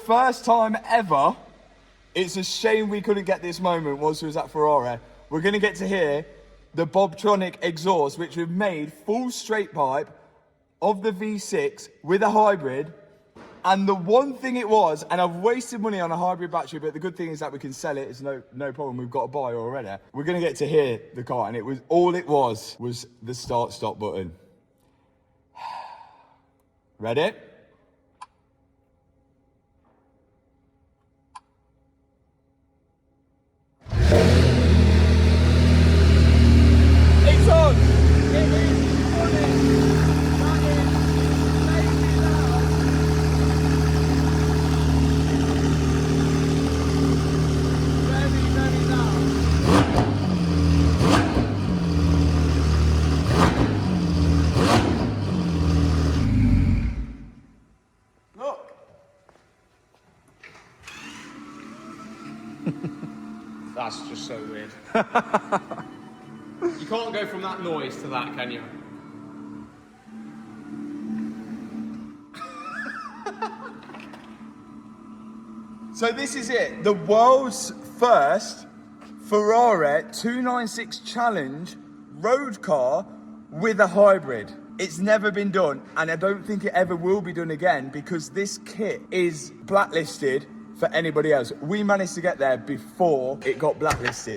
first time ever, it's a shame we couldn't get this moment whilst we was at Ferrari. We're going to get to hear the Bobtronic exhaust, which we've made full straight pipe of the V6 with a hybrid. And the one thing it was, and I've wasted money on a hybrid battery, but the good thing is that we can sell it. It's no problem. We've got a buy already. We're going to get to hear the car, and it was all it was the start-stop button. Ready? It's on! It is running! That is amazing now! Very, very loud. Look! That's just so weird. You can't go from that noise to that, can you? So this is it, the world's first Ferrari 296 Challenge road car with a hybrid. It's never been done, and I don't think it ever will be done again because this kit is blacklisted for anybody else. We managed to get there before it got blacklisted.